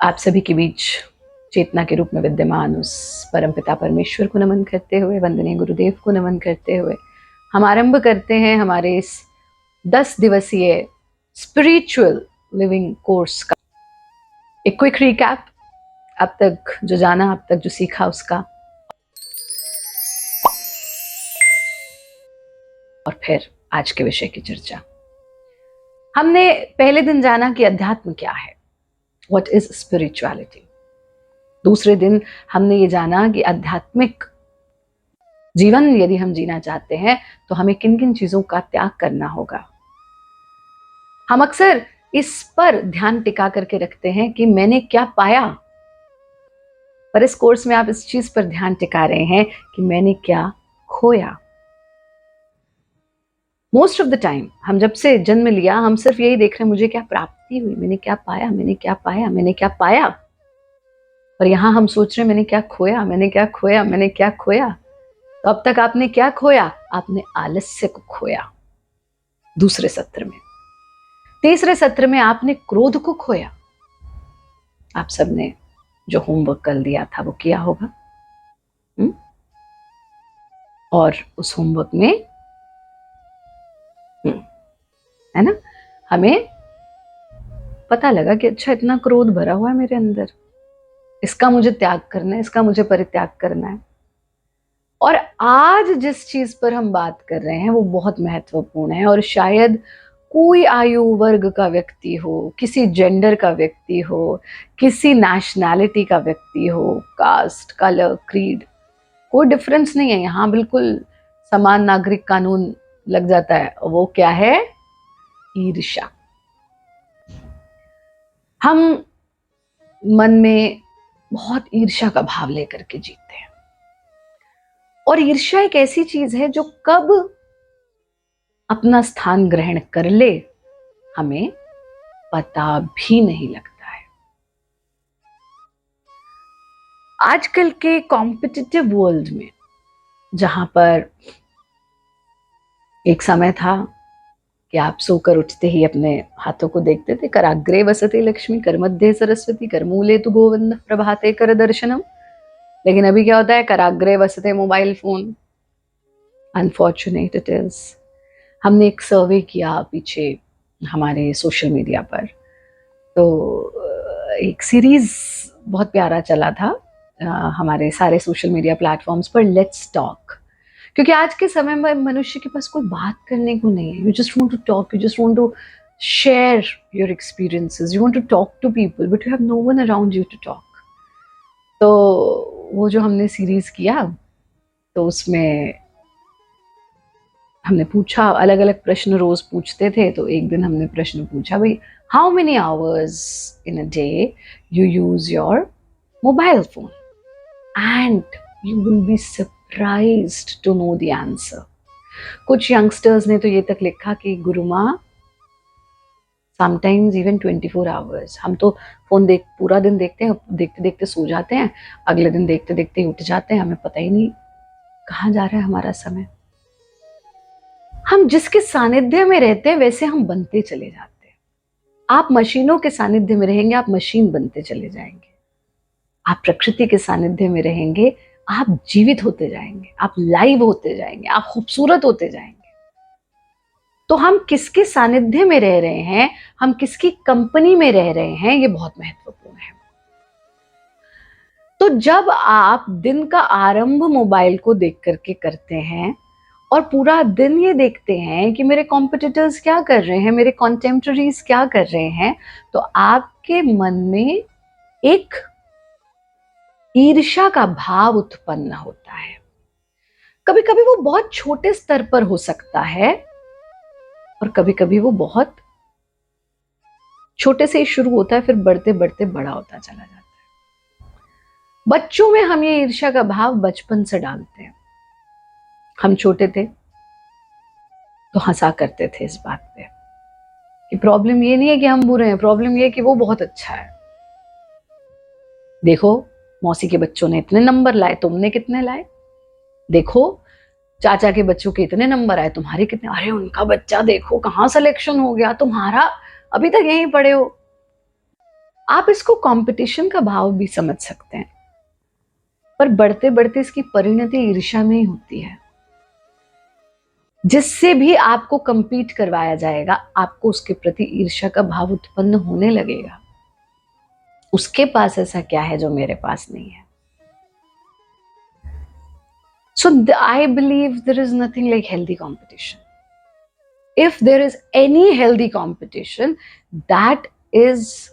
आप सभी के बीच चेतना के रूप में विद्यमान उस परमपिता परमेश्वर को नमन करते हुए, वंदनीय गुरुदेव को नमन करते हुए हम आरंभ करते हैं हमारे इस 10 दिवसीय स्पिरिचुअल लिविंग कोर्स का एक क्विक रिकैप। अब तक जो जाना, अब तक जो सीखा उसका, और फिर आज के विषय की चर्चा। हमने पहले दिन जाना कि अध्यात्म क्या है, व्हाट इज स्पिरिचुअलिटी। दूसरे दिन हमने ये जाना कि आध्यात्मिक जीवन यदि हम जीना चाहते हैं तो हमें किन किन चीजों का त्याग करना होगा। हम अक्सर इस पर ध्यान टिका करके रखते हैं कि मैंने क्या पाया, पर इस कोर्स में आप इस चीज पर ध्यान टिका रहे हैं कि मैंने क्या खोया। मोस्ट ऑफ द टाइम हम जब से जन्म लिया हम सिर्फ यही देख रहे हैं, मुझे क्या प्राप्ति हुई, मैंने क्या पाया, मैंने क्या पाया, मैंने क्या पाया। पर यहां हम सोच रहे हैं मैंने क्या खोया, मैंने क्या खोया, मैंने क्या खोया। तो अब तक आपने क्या खोया? आपने आलस्य को खोया दूसरे सत्र में। तीसरे सत्र में आपने क्रोध को खोया। आप सबने जो होमवर्क कल दिया था वो किया होगा। और उस होमवर्क में है ना, हमें पता लगा कि अच्छा इतना क्रोध भरा हुआ है मेरे अंदर, इसका मुझे त्याग करना है, इसका मुझे परित्याग करना है। और आज जिस चीज पर हम बात कर रहे हैं वो बहुत महत्वपूर्ण है, और शायद कोई आयु वर्ग का व्यक्ति हो, किसी जेंडर का व्यक्ति हो, किसी नेशनैलिटी का व्यक्ति हो, कास्ट, कलर, क्रीड, कोई डिफरेंस नहीं है। यहाँ बिल्कुल समान नागरिक कानून लग जाता है। वो क्या है? ईर्ष्या। हम मन में बहुत ईर्ष्या का भाव लेकर के जीते हैं, और ईर्ष्या एक ऐसी चीज है जो कब अपना स्थान ग्रहण कर ले हमें पता भी नहीं लगता है। आजकल के कॉम्पिटिटिव वर्ल्ड में, जहां पर एक समय था कि आप सोकर उठते ही अपने हाथों को देखते थे, कराग्रे वसते लक्ष्मी, कर मध्य सरस्वती, कर मूले तु गोविंद, प्रभाते कर दर्शनम। लेकिन अभी क्या होता है? कराग्रे वसते mobile phone. Unfortunate it is. हमने एक सर्वे किया पीछे हमारे सोशल मीडिया पर, तो एक सीरीज बहुत प्यारा चला था हमारे सारे सोशल मीडिया प्लेटफॉर्म्स पर, लेट्स टॉक। क्योंकि आज के समय में मनुष्य के पास कोई बात करने को नहीं है। You just want to talk, you just want to share your experiences, you want to talk to people, but you have no one around you to talk. तो वो जो हमने सीरीज किया, तो उसमें हमने पूछा, अलग अलग प्रश्न रोज पूछते थे। तो एक दिन हमने प्रश्न पूछा, भाई how many hours in a day you use your mobile phone, and you will be surprised to know the answer. कुछ यंगस्टर्स ने तो ये तक लिखा कि गुरुमा समटाइम्स इवन 24 आवर्स। हम तो फोन पूरा दिन देखते हैं, देखते देखते सो जाते हैं, अगले दिन देखते देखते उठ जाते हैं, हमें पता ही नहीं कहाँ जा रहा है हमारा समय। हम जिसके सानिध्य में रहते हैं वैसे हम बनते चले जाते हैं। आप मशीनों के सानिध्य में रहेंगे, आप मशीन बनते चले जाएंगे। आप प्रकृति के सानिध्य में रहेंगे, आप जीवित होते जाएंगे, आप लाइव होते जाएंगे, आप खूबसूरत होते जाएंगे। तो हम किसके सानिध्य में रह रहे हैं, हम किसकी कंपनी में रह रहे हैं, ये बहुत महत्वपूर्ण है। तो जब आप दिन का आरंभ मोबाइल को देख करके करते हैं और पूरा दिन ये देखते हैं कि मेरे कॉम्पिटिटर्स क्या कर रहे हैं, मेरे कॉन्टेम्पररीज क्या कर रहे हैं, तो आपके मन में एक ईर्ष्या का भाव उत्पन्न होता है। कभी कभी वो बहुत छोटे स्तर पर हो सकता है, और कभी कभी वो बहुत छोटे से ही शुरू होता है, फिर बढ़ते बढ़ते बड़ा होता चला जाता है। बच्चों में हम ये ईर्ष्या का भाव बचपन से डालते हैं। हम छोटे थे तो हंसा करते थे इस बात पे कि प्रॉब्लम ये नहीं है कि हम बुरे हैं, प्रॉब्लम ये है कि वो बहुत अच्छा है। देखो मौसी के बच्चों ने इतने नंबर लाए, तुमने कितने लाए? देखो चाचा के बच्चों के इतने नंबर आए, तुम्हारे कितने? अरे उनका बच्चा देखो कहाँ सिलेक्शन हो गया, तुम्हारा अभी तक यहीं पड़े हो। आप इसको कंपटीशन का भाव भी समझ सकते हैं, पर बढ़ते बढ़ते इसकी परिणति ईर्ष्या में ही होती है। जिससे भी आपको कंपीट करवाया जाएगा, आपको उसके प्रति ईर्ष्या का भाव उत्पन्न होने लगेगा। उसके पास ऐसा क्या है जो मेरे पास नहीं है? So I believe there is nothing like healthy competition. If there is any healthy competition, that is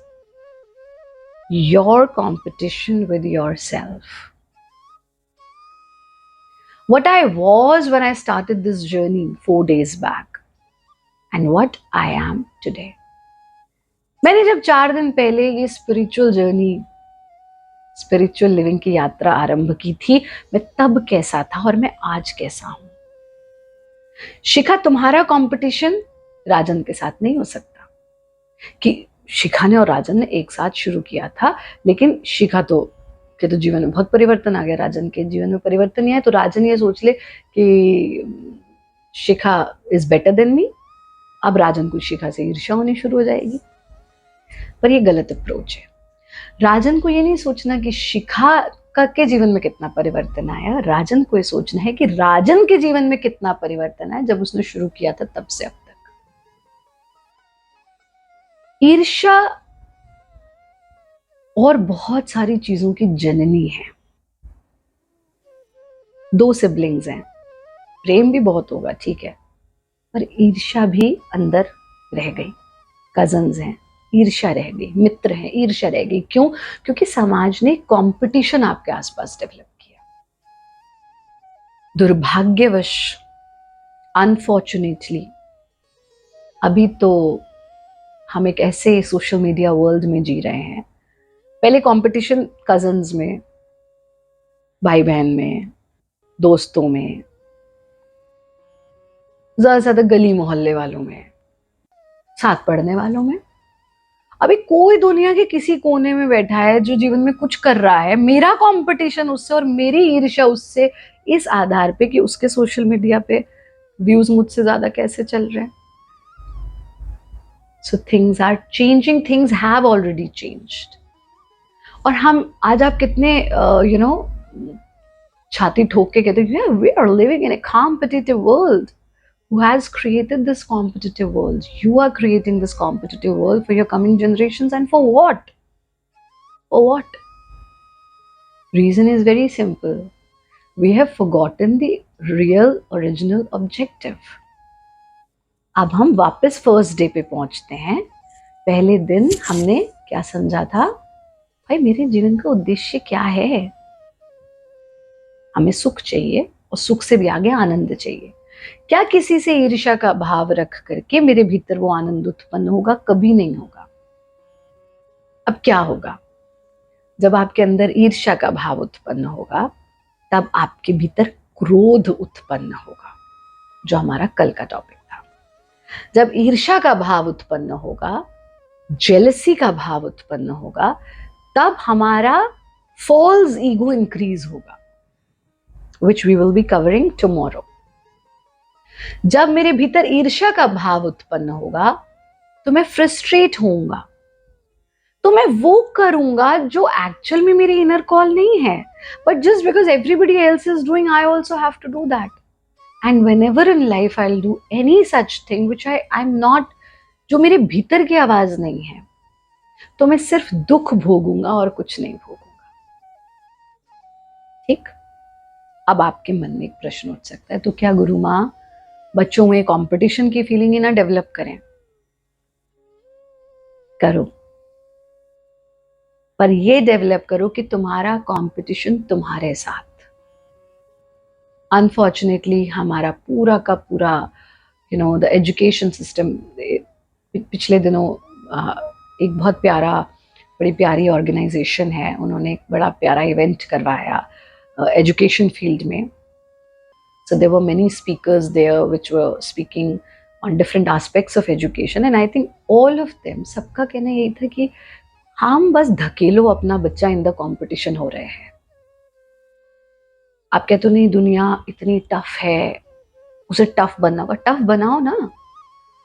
your competition with yourself. What I was when I started this journey 4 days back, and what I am today. मैंने जब 4 दिन पहले ये spiritual journey, spiritual living की यात्रा आरंभ की थी, मैं तब कैसा था और मैं आज कैसा हूं। शिखा, तुम्हारा कंपटीशन राजन के साथ नहीं हो सकता कि शिखा ने और राजन ने एक साथ शुरू किया था, लेकिन शिखा के तो जीवन में बहुत परिवर्तन आ गया, राजन के जीवन में परिवर्तन नहीं है, तो राजन ये सोच ले कि शिखा इज बेटर देन मी, अब राजन को शिखा से ईर्ष्या होनी शुरू हो जाएगी। पर ये गलत अप्रोच है। राजन को ये नहीं सोचना कि शिखा के जीवन में कितना परिवर्तन आया, राजन को ये सोचना है कि राजन के जीवन में कितना परिवर्तन आया जब उसने शुरू किया था तब से अब तक। ईर्ष्या और बहुत सारी चीजों की जननी है। 2 सिबलिंग्स हैं, प्रेम भी बहुत होगा, ठीक है, पर ईर्ष्या भी अंदर रह गई। कजन्स हैं, ईर्ष्या रह गई, मित्र हैं, ईर्ष्या रह गई। क्यों? क्योंकि समाज ने कंपटीशन आपके आसपास डेवलप किया। दुर्भाग्यवश, अनफॉर्चुनेटली, अभी तो हम एक ऐसे सोशल मीडिया वर्ल्ड में जी रहे हैं। पहले कंपटीशन कजन्स में, भाई बहन में, दोस्तों में, ज्यादा से ज्यादा गली मोहल्ले वालों में, साथ पढ़ने वालों में। अभी कोई दुनिया के किसी कोने में बैठा है जो जीवन में कुछ कर रहा है, मेरा कंपटीशन उससे और मेरी ईर्ष्या उससे, इस आधार पे कि उसके सोशल मीडिया पे व्यूज मुझसे ज्यादा कैसे चल रहे हैं। So things are changing, things have already changed. और हम आज, आप कितने छाती ठोक के कहते हैं we are living in a competitive world. Who has created this competitive world? You are creating this competitive world for your coming generations, and for what? For what? Reason is very simple. We have forgotten the real original objective. अब हम वापस first day पे पहुंचते हैं। पहले दिन हमने क्या समझा था? भाई, मेरे जीवन का उद्देश्य क्या है? हमें सुख चाहिए और सुख से भी आगे आनंद चाहिए। क्या किसी से ईर्ष्या का भाव रख करके मेरे भीतर वो आनंद उत्पन्न होगा? कभी नहीं होगा। अब क्या होगा? जब आपके अंदर ईर्ष्या का भाव उत्पन्न होगा, तब आपके भीतर क्रोध उत्पन्न होगा, जो हमारा कल का टॉपिक था। जब ईर्ष्या का भाव उत्पन्न होगा, जेलसी का भाव उत्पन्न होगा, तब हमारा फॉल्स ईगो इंक्रीज होगा, which we will be covering tomorrow. जब मेरे भीतर ईर्ष्या का भाव उत्पन्न होगा, तो मैं फ्रस्ट्रेट होऊंगा, तो मैं वो करूंगा जो एक्चुअल में मेरी इनर कॉल नहीं है, but just because everybody else is doing, I also have to do that. And whenever in life I'll do any such thing which I'm not, जो मेरे भीतर की आवाज नहीं है, तो मैं सिर्फ दुख भोगूंगा और कुछ नहीं भोगूंगा। ठीक? अब आपके मन में एक प्रश्न उठ सकता है, तो क्या गुरु माँ बच्चों में कंपटीशन की फीलिंग ही ना डेवलप करें? करो, पर ये डेवलप करो कि तुम्हारा कंपटीशन तुम्हारे साथ। अनफॉर्चुनेटली हमारा पूरा का पूरा द एजुकेशन सिस्टम, पिछले दिनों एक बहुत बड़ी प्यारी ऑर्गेनाइजेशन है, उन्होंने एक बड़ा प्यारा इवेंट करवाया एजुकेशन फील्ड में। So there were many speakers there which were speaking on different aspects of education, and I think all of them, सबका कहना यही था कि हम बस धकेलो अपना बच्चा इन द कंपटीशन हो रहे हैं। आप कहते हो नहीं दुनिया इतनी टफ है, उसे टफ बनना होगा, टफ बनाओ ना।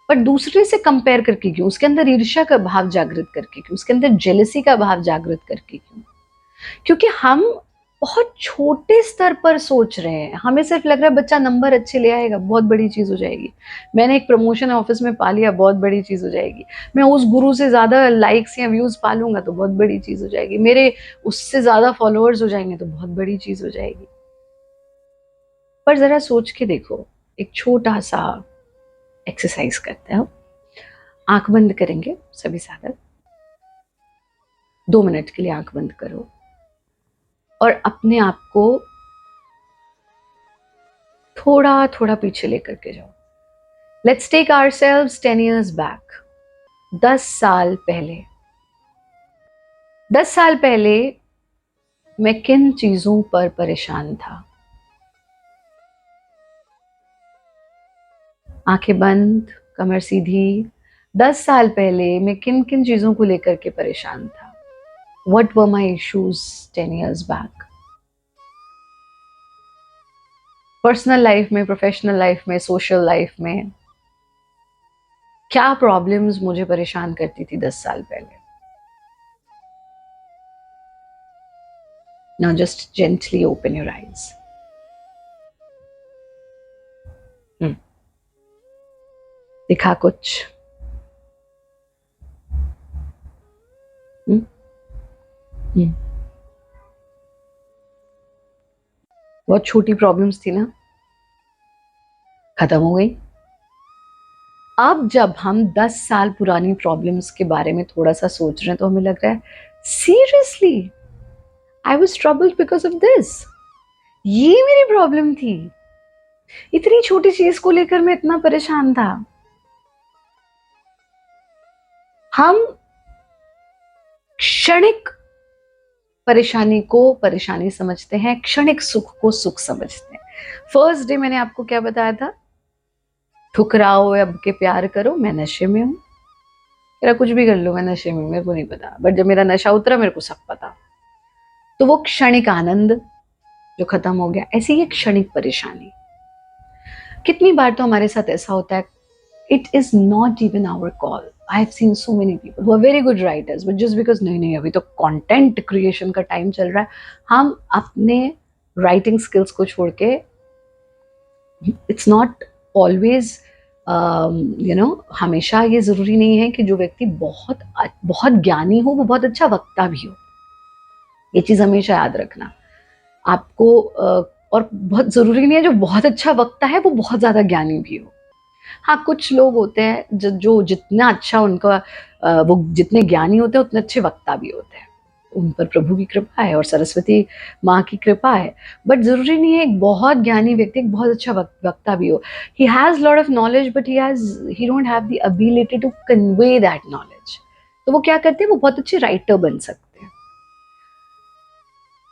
पर दूसरे से कंपेयर करके क्यों, उसके अंदर ईर्ष्या का भाव जागृत करके क्यों, उसके अंदर जेलसी का भाव जागृत करके क्यों? क्योंकि हम बहुत छोटे स्तर पर सोच रहे हैं। हमें सिर्फ लग रहा है बच्चा नंबर अच्छे ले आएगा, बहुत बड़ी चीज हो जाएगी। मैंने एक प्रमोशन ऑफिस में पा लिया, बहुत बड़ी चीज हो जाएगी। मैं उस गुरु से ज्यादा लाइक्स या व्यूज पा लूंगा तो बहुत बड़ी चीज हो जाएगी। मेरे उससे ज्यादा फॉलोअर्स हो जाएंगे तो बहुत बड़ी चीज हो जाएगी। पर जरा सोच के देखो, एक छोटा सा एक्सरसाइज करते हैं। आंख बंद करेंगे सभी सागर, 2 मिनट के लिए आंख बंद करो और अपने आप को थोड़ा थोड़ा पीछे लेकर के जाओ। Let's take ourselves 10 years back. 10 साल पहले, 10 साल पहले मैं किन चीजों पर परेशान था? आंखें बंद, कमर सीधी। 10 साल पहले मैं किन किन चीजों को लेकर के परेशान था? What were my issues 10 years back? Personal life में, प्रोफेशनल लाइफ में, सोशल लाइफ में क्या प्रॉब्लम्स मुझे परेशान करती थी 10 साल पहले? Now just gently open your eyes. दिखा कुछ? बहुत छोटी प्रॉब्लम्स थी ना, खत्म हो गई। अब जब हम 10 साल पुरानी प्रॉब्लम्स के बारे में थोड़ा सा सोच रहे हैं तो हमें लग रहा है seriously I was troubled because of this. ये मेरी प्रॉब्लम थी, इतनी छोटी चीज को लेकर मैं इतना परेशान था। हम क्षणिक परेशानी को परेशानी समझते हैं, क्षणिक सुख को सुख समझते हैं। फर्स्ट डे मैंने आपको क्या बताया था? ठुकराओ अब के प्यार करो, मैं नशे में हूं। मेरा कुछ भी कर लो, मैं नशे में हूं, मेरे को नहीं पता। बट जब मेरा नशा उतरा मेरे को सब पता। तो वो क्षणिक आनंद जो खत्म हो गया, ऐसी ये क्षणिक परेशानी। कितनी बार तो हमारे साथ ऐसा होता है, it is not even our call. I have seen so many people who are very good writers, but just because नहीं अभी तो कंटेंट क्रिएशन का टाइम चल रहा है, हम अपने राइटिंग स्किल्स को छोड़ के, इट्स नॉट ऑलवेज हमेशा ये जरूरी नहीं है कि जो व्यक्ति बहुत बहुत ज्ञानी हो वो बहुत अच्छा वक्ता भी हो। ये चीज हमेशा याद रखना आपको। और बहुत जरूरी नहीं है जो बहुत अच्छा वक्ता है वो बहुत ज्यादा ज्ञानी भी हो। हाँ, कुछ लोग होते हैं जो जितना अच्छा उनका वो जितने ज्ञानी होते हैं उतने अच्छे वक्ता भी होते हैं। उन पर प्रभु की कृपा है और सरस्वती माँ की कृपा है। बट जरूरी नहीं है एक बहुत ज्ञानी व्यक्ति एक बहुत अच्छा वक्ता भी हो। He has lot of knowledge but he don't have the ability to convey that knowledge. तो वो क्या करते हैं, वो बहुत अच्छे राइटर बन सकते हैं।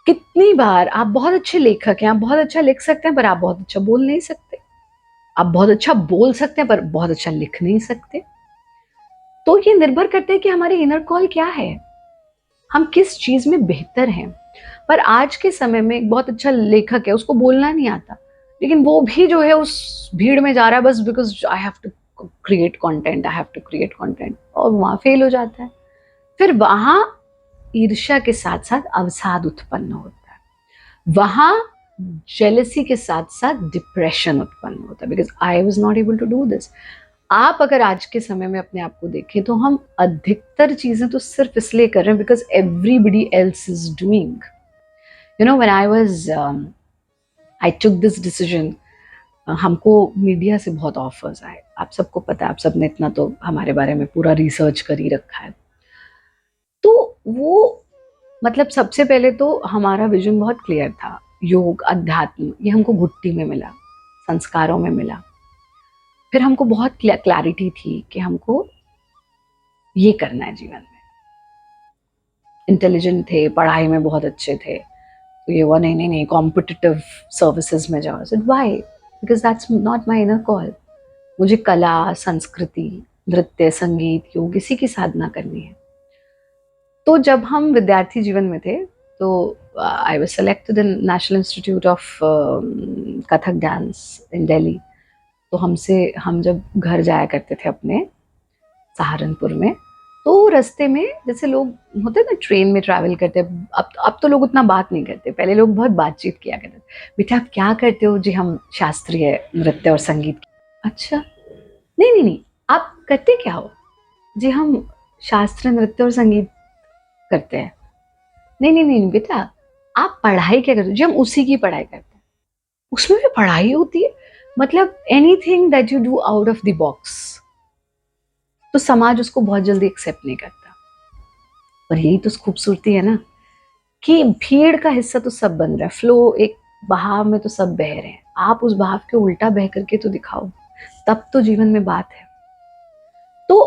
कितनी बार आप बहुत अच्छे लेखक हैं, आप बहुत अच्छा लिख सकते हैं पर आप बहुत अच्छा बोल नहीं सकते। आप बहुत अच्छा बोल सकते हैं पर बहुत अच्छा लिख नहीं सकते। तो ये निर्भर करते हैं कि हमारी इनर कॉल क्या है, हम किस चीज में बेहतर हैं। पर आज के समय में एक बहुत अच्छा लेखक है, उसको बोलना नहीं आता, लेकिन वो भी जो है उस भीड़ में जा रहा है बस because I have to create content, I have to create content, और वहां फेल हो जाता है। फिर वहां ईर्ष्या के साथ साथ अवसाद उत्पन्न होता है, वहां जेलसी के साथ साथ डिप्रेशन उत्पन्न होता है, because I was not able to do this. आप अगर आज के समय में अपने आप को देखें तो हम अधिकतर चीजें तो सिर्फ इसलिए कर रहे हैं because everybody else is doing. You know, when I took this decision, हमको मीडिया से बहुत ऑफर्स आए। आप सबको पता है, आप सबने इतना तो हमारे बारे में पूरा रिसर्च कर ही रखा है। तो वो मतलब सबसे पहले तो हमारा विजन बहुत क्लियर था, योग, अध्यात्म, ये हमको घुट्टी में मिला, संस्कारों में मिला। फिर हमको बहुत क्लैरिटी थी कि हमको ये करना है जीवन में। इंटेलिजेंट थे, पढ़ाई में बहुत अच्छे थे, तो ये हुआ नहीं नहीं नहीं कॉम्पिटिटिव सर्विसेज में जाओ। So why? Because that's not my inner call. मुझे कला, संस्कृति, नृत्य, संगीत, योग, इसी की साधना करनी है। तो जब हम विद्यार्थी जीवन में थे तो I was selected in national institute of Kathak dance इन दिल्ली। तो हम जब घर जाया करते थे अपने सहारनपुर में, तो रास्ते में जैसे लोग होते हैं ना ट्रेन में ट्रैवल करते हैं, अब तो लोग उतना बात नहीं करते, पहले लोग बहुत बातचीत किया करते थे। बेटा आप क्या करते हो? जी हम शास्त्रीय नृत्य और संगीत। अच्छा, नहीं नहीं नहीं, आप करते क्या हो? जी हम शास्त्रीय नृत्य और संगीत करते हैं। नहीं नहीं नहीं बेटा, आप पढ़ाई क्या करते हो? जी हम उसी की पढ़ाई करते हैं। उसमें भी पढ़ाई होती है? मतलब anything that you do out of the box, तो समाज उसको बहुत जल्दी एक्सेप्ट नहीं करता। पर यही तो खूबसूरती है ना, कि भीड़ का हिस्सा तो सब बन रहा है, फ्लो एक बहाव में तो सब बह रहे हैं, आप उस बहाव के उल्टा बह करके तो दिखाओ, तब तो जीवन में बात है। तो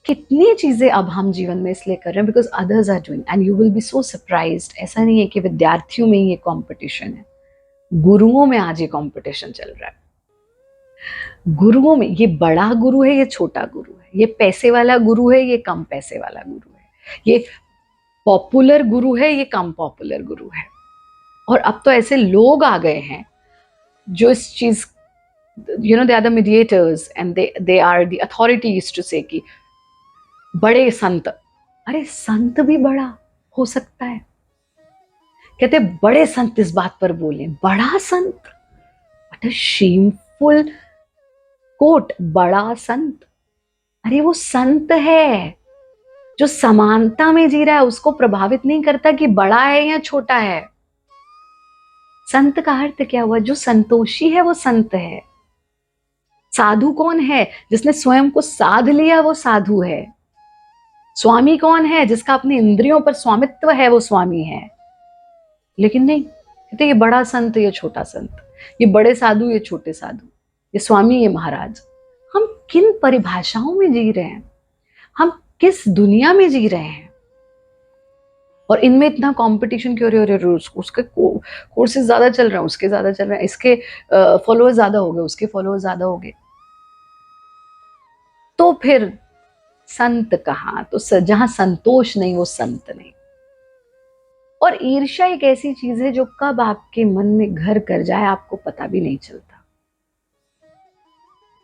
कितनी चीजें अब हम जीवन में इसलिए कर रहे हैं because others are doing, and you will be so surprised. ऐसा नहीं है कि विद्यार्थियों में ही ये कंपटीशन है, गुरुओं में आज ये कंपटीशन चल रहा है। गुरुओं में, ये बड़ा गुरु है, ये छोटा गुरु है, ये पैसे वाला गुरु है, ये कम पैसे वाला गुरु है, ये पॉपुलर गुरु है, ये कम पॉपुलर गुरु है। और अब तो ऐसे लोग आ गए हैं जो इस चीज, you know, they are the mediators and they are the authorities to say कि बड़े संत। अरे संत भी बड़ा हो सकता है, कहते बड़े संत इस बात पर बोले, बड़ा संत, व्हाट अ शेमफुल कोट, बड़ा संत। अरे वो संत है जो समानता में जी रहा है, उसको प्रभावित नहीं करता कि बड़ा है या छोटा है। संत का अर्थ क्या हुआ? जो संतोषी है वो संत है। साधु कौन है? जिसने स्वयं को साध लिया वो साधु है। स्वामी कौन है? जिसका अपनी इंद्रियों पर स्वामित्व है वो स्वामी है। लेकिन नहीं, कहते ये बड़ा संत, ये छोटा संत, ये बड़े साधु, ये छोटे साधु, ये स्वामी, ये महाराज। हम किन परिभाषाओं में जी रहे हैं? हम किस दुनिया में जी रहे हैं? और इनमें इतना कंपटीशन क्यों हो रहा है? उसके कोर्सेज ज्यादा चल रहा है, उसके ज्यादा चल रहा है, इसके फॉलोअर्स ज्यादा हो गए, उसके फॉलोअर्स ज्यादा हो गए। तो फिर संत कहाँ? तो जहां संतोष नहीं वो संत नहीं। और ईर्ष्या एक ऐसी चीज है जो कब आपके मन में घर कर जाए आपको पता भी नहीं चलता।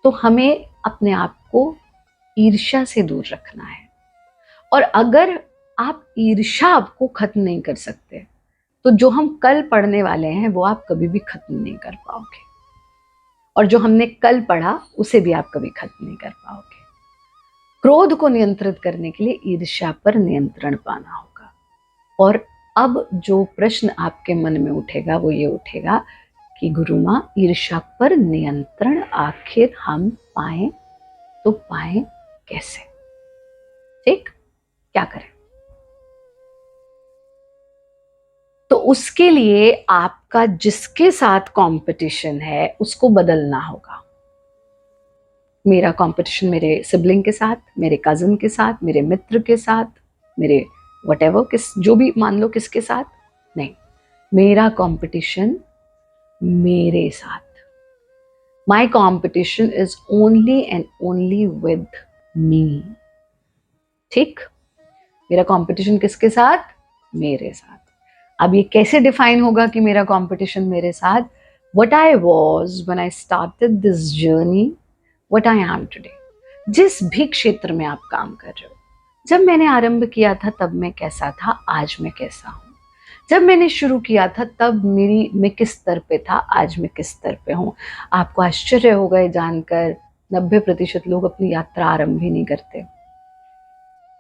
तो हमें अपने आप को ईर्ष्या से दूर रखना है। और अगर आप ईर्ष्या को खत्म नहीं कर सकते तो जो हम कल पढ़ने वाले हैं वो आप कभी भी खत्म नहीं कर पाओगे, और जो हमने कल पढ़ा उसे भी आप कभी खत्म नहीं कर पाओगे। क्रोध को नियंत्रित करने के लिए ईर्ष्या पर नियंत्रण पाना होगा। और अब जो प्रश्न आपके मन में उठेगा वो ये उठेगा कि गुरु माँ, ईर्ष्या पर नियंत्रण आखिर हम पाए तो पाए कैसे? ठीक, क्या करें? तो उसके लिए आपका जिसके साथ कंपटीशन है उसको बदलना होगा। मेरा कंपटीशन मेरे सिबलिंग के साथ, मेरे कजन के साथ, मेरे मित्र के साथ, मेरे व्हाटएवर, किस जो भी मान लो किसके साथ नहीं, मेरा कंपटीशन मेरे साथ। My competition is only and only with me. ठीक, मेरा कंपटीशन किसके साथ? मेरे साथ। अब ये कैसे डिफाइन होगा कि मेरा कंपटीशन मेरे साथ? What I was when I started this journey, what I am today. जिस भी क्षेत्र में आप काम कर रहे हो, जब मैंने आरंभ किया था तब मैं कैसा था, आज मैं कैसा हूँ। जब मैंने शुरू किया था तब मैं किस स्तर पे था, आज मैं किस स्तर पे हूँ। आपको आश्चर्य होगा ये जानकर 90% लोग अपनी यात्रा आरंभ ही नहीं करते।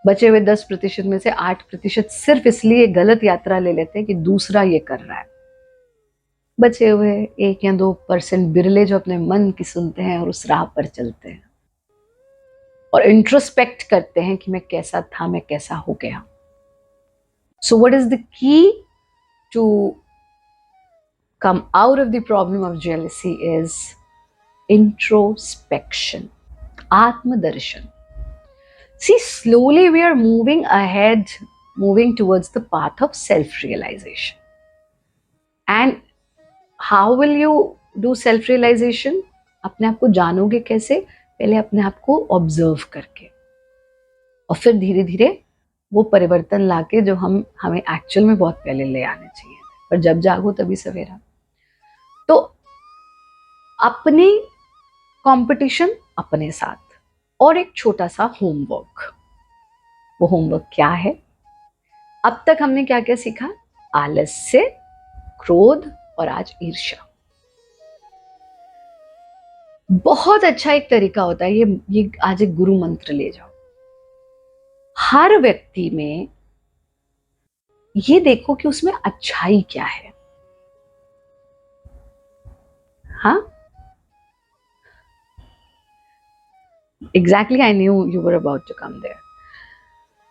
बचे हुए 10% में से 8% सिर्फ इसलिए गलत यात्रा ले लेते हैं कि दूसरा ये कर रहा है। बचे हुए 1 या 2% बिरले जो अपने मन की सुनते हैं और उस राह पर चलते हैं और इंट्रोस्पेक्ट करते हैं कि मैं कैसा था, मैं कैसा हो गया। So what is the key to come out of the problem of jealousy is introspection, आत्मदर्शन। See, slowly we are moving ahead, moving towards the path of self-realization. And how will you do self-realization? अपने आप को जानोगे कैसे? पहले अपने आप को ऑब्जर्व करके, और फिर धीरे धीरे वो परिवर्तन लाके जो हमें एक्चुअल में बहुत पहले ले आने चाहिए। पर जब जागो तभी सवेरा। तो अपनी कंपटीशन अपने साथ, और एक छोटा सा होमवर्क। वो होमवर्क क्या है? अब तक हमने क्या क्या सीखा? आलस्य, क्रोध और आज ईर्ष्या। बहुत अच्छा एक तरीका होता है ये आज एक गुरु मंत्र ले जाओ। हर व्यक्ति में ये देखो कि उसमें अच्छाई क्या है। हाँ, exactly, I knew you were about to come there.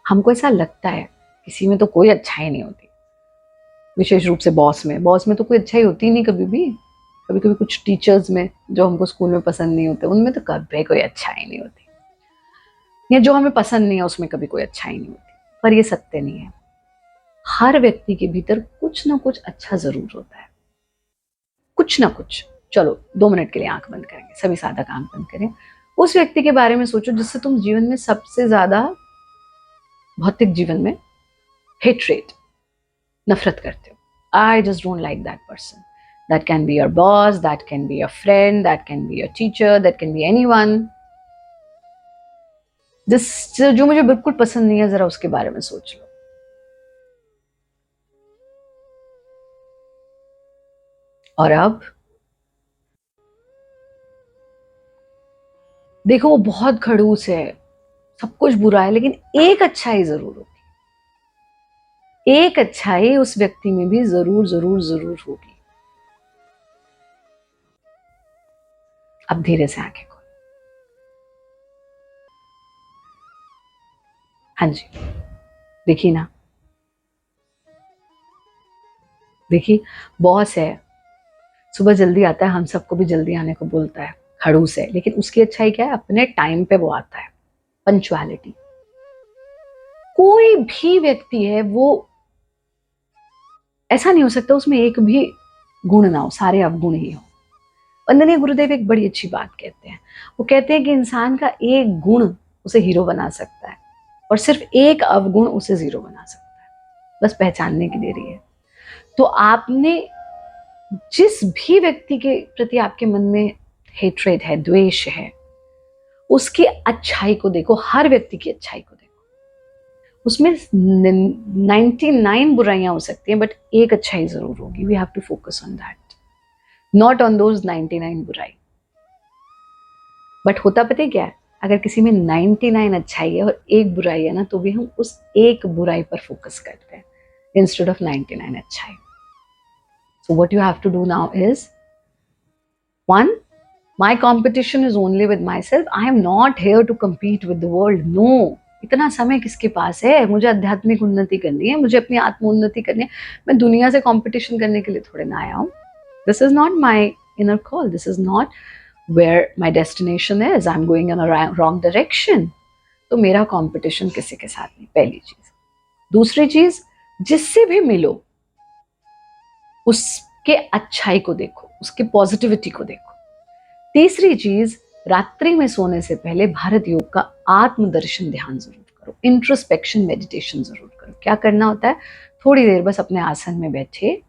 हमको ऐसा लगता है किसी में तो कोई अच्छाई नहीं होती, विशेष रूप से बॉस में तो कोई अच्छाई होती नहीं कभी भी। कभी कभी कुछ टीचर्स में जो हमको स्कूल में पसंद नहीं होते, उनमें तो कभी कोई अच्छाई नहीं होती, या जो हमें पसंद नहीं है उसमें कभी कोई अच्छाई नहीं होती। पर ये सत्य नहीं है। हर व्यक्ति के भीतर कुछ ना कुछ अच्छा जरूर होता है, कुछ ना कुछ। चलो 2 मिनट के लिए आंख बंद करेंगे, सभी साधक आंख बंद करें। उस व्यक्ति के बारे में सोचो जिससे तुम जीवन में सबसे ज्यादा, भौतिक जीवन में, हेट्रेट, नफरत करते हो। I just don't like that person. That can be your boss, that can be your friend, that can be your teacher, that can be anyone. जिस जो मुझे बिल्कुल पसंद नहीं है, जरा उसके बारे में सोच लो। और अब देखो, वो बहुत खड़ूस है, सब कुछ बुरा है, लेकिन एक अच्छाई जरूर होगी। एक अच्छाई उस व्यक्ति में भी जरूर जरूर जरूर होगी। अब धीरे से आंखें खोलो। हाँ जी, देखिए ना, देखिए, बॉस है, सुबह जल्दी आता है, हम सबको भी जल्दी आने को बोलता है, खड़ूस है, लेकिन उसकी अच्छाई क्या है? अपने टाइम पे वो आता है, पंचुअलिटी। कोई भी व्यक्ति है, वो ऐसा नहीं हो सकता उसमें एक भी गुण ना हो, सारे अवगुण ही हो। वंदनीय गुरुदेव एक बड़ी अच्छी बात कहते हैं। वो कहते हैं कि इंसान का एक गुण उसे हीरो बना सकता है, और सिर्फ एक अवगुण उसे जीरो बना सकता है। बस पहचानने की देरी है। तो आपने जिस भी व्यक्ति के प्रति आपके मन में हेट्रेड है, द्वेष है, उसकी अच्छाई को देखो, हर व्यक्ति की अच्छाई को देखो। उसमें 99 बुराइयां हो सकती हैं, बट एक अच्छाई जरूर होगी। We have to focus on that, not on those 99 बुराई। बट होता पता है क्या है? अगर किसी में 99 अच्छाई है और एक बुराई है ना, तो भी हम उस एक बुराई पर फोकस करते हैं इंस्टेड ऑफ 99 अच्छाई। So what you have to do now is, one, my competition is only with myself. I am not here to compete with the world. No. इतना समय किसके पास है? मुझे आध्यात्मिक उन्नति करनी है, मुझे अपनी आत्म उन्नति करनी है। मैं दुनिया से कंपटीशन करने के लिए थोड़े ना आया हूँ। This is not my inner call. This is not where my destination is. I'm going in a wrong direction. तो मेरा कंपटीशन किसी के साथ नहीं, पहली चीज। दूसरी चीज, जिससे भी मिलो उसके अच्छाई को देखो, उसके पॉजिटिविटी को देखो। तीसरी चीज, रात्रि में सोने से पहले भारत योग का आत्मदर्शन ध्यान जरूर करो, इंट्रोस्पेक्शन मेडिटेशन जरूर करो। क्या करना होता है? थोड़ी देर बस अपने आसन में बैठे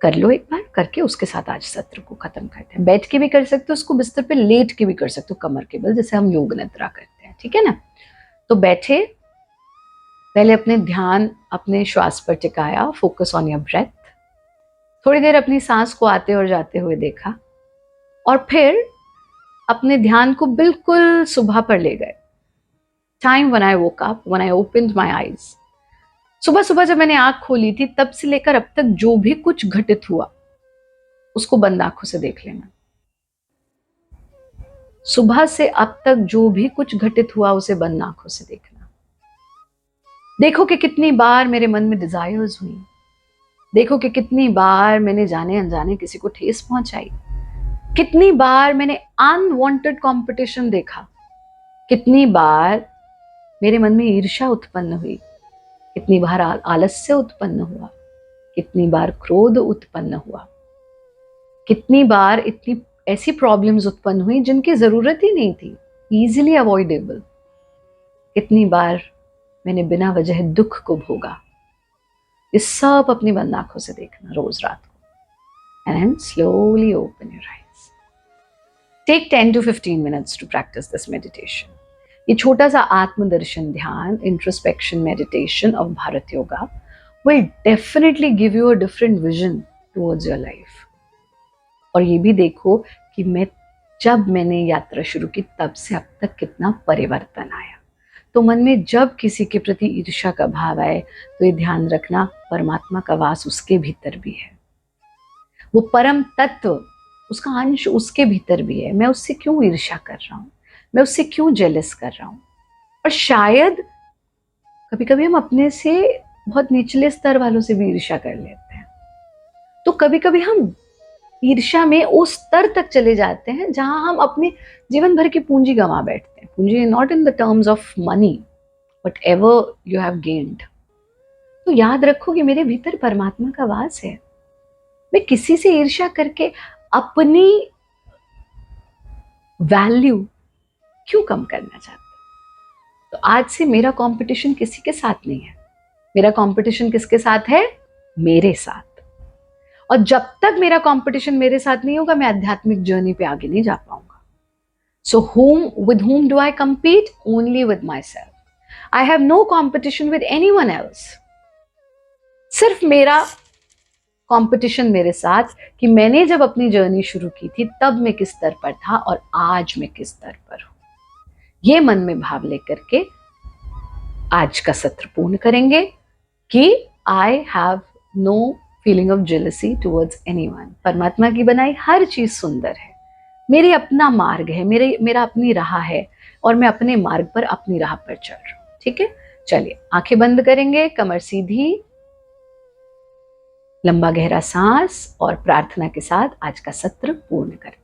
कर लो, एक बार करके उसके साथ आज सत्र को खत्म करते हैं। बैठ के भी कर सकते हो, उसको बिस्तर पे लेट के भी कर सकते हो, कमर के बल, जैसे हम योग निद्रा करते हैं, ठीक है ना। तो बैठे, पहले अपने ध्यान अपने श्वास पर टिकाया, फोकस ऑन योर ब्रेथ। थोड़ी देर अपनी सांस को आते और जाते हुए देखा, और फिर अपने ध्यान को बिल्कुल सुबह पर ले गए। Time when I woke up, when I opened my eyes, सुबह सुबह जब मैंने आंख खोली थी, तब से लेकर अब तक जो भी कुछ घटित हुआ उसको बंद आंखों से देख लेना। सुबह से अब तक जो भी कुछ घटित हुआ उसे बंद आंखों से देखना। देखो कि कितनी बार मेरे मन में डिजायर्स हुई, देखो कि कितनी बार मैंने जाने अनजाने किसी को ठेस पहुंचाई, कितनी बार मैंने अनवांटेड कंपटीशन देखा, कितनी बार मेरे मन में ईर्ष्या उत्पन्न हुई, कितनी बार आलस्य उत्पन्न हुआ, कितनी बार क्रोध उत्पन्न हुआ, कितनी बार इतनी ऐसी प्रॉब्लम्स उत्पन्न हुई जिनकी जरूरत ही नहीं थी, इजीली अवॉइडेबल। कितनी बार मैंने बिना वजह दुख को भोगा। ये सब अपनी बंद आंखों से देखना रोज रात को, and slowly open your eyes. Take 10 to 15 minutes to practice this meditation. ये छोटा सा आत्मदर्शन ध्यान, introspection meditation of Bharat yoga will definitely give you a different vision towards your life। और ये भी देखो कि जब मैंने यात्रा शुरू की तब से अब तक कितना परिवर्तन आया। तो मन में जब किसी के प्रति ईर्ष्या का भाव आए तो ये ध्यान रखना, परमात्मा का वास उसके भीतर भी है, वो परम तत्व, उसका अंश उसके भीतर भी है। मैं उससे क्यों ईर्ष्या कर रहा हूँ, मैं उससे क्यों जेलस कर रहा हूँ। और शायद कभी कभी हम अपने से बहुत निचले स्तर वालों से भी ईर्ष्या कर लेते हैं। तो कभी कभी हम ईर्ष्या में उस स्तर तक चले जाते हैं जहां हम अपने जीवन भर की पूंजी गंवा बैठते हैं। पूंजी not in the terms of money, what ever you have gained. तो याद रखो कि मेरे भीतर परमात्मा का वास है। मैं किसी से ईर्ष्या करके अपनी वैल्यू क्यों कम करना चाहता हूं। तो आज से मेरा कंपटीशन किसी के साथ नहीं है, मेरा कंपटीशन किसके साथ है? मेरे साथ। और जब तक मेरा कंपटीशन मेरे साथ नहीं होगा, मैं आध्यात्मिक जर्नी पे आगे नहीं जा पाऊंगा। सो with whom do I compete? Only with myself. I have no competition with anyone else. सिर्फ मेरा कंपटीशन मेरे साथ कि मैंने जब अपनी जर्नी शुरू की थी तब मैं किस स्तर पर था और आज मैं किस स्तर पर हूं। ये मन में भाव लेकर के आज का सत्र पूर्ण करेंगे कि I have no feeling of jealousy towards anyone। परमात्मा की बनाई हर चीज सुंदर है, मेरे अपना मार्ग है, मेरा अपनी राह है और मैं अपने मार्ग पर, अपनी राह पर चल रहा हूं। ठीक है, चलिए आंखें बंद करेंगे, कमर सीधी, लंबा गहरा सांस और प्रार्थना के साथ आज का सत्र पूर्ण करें।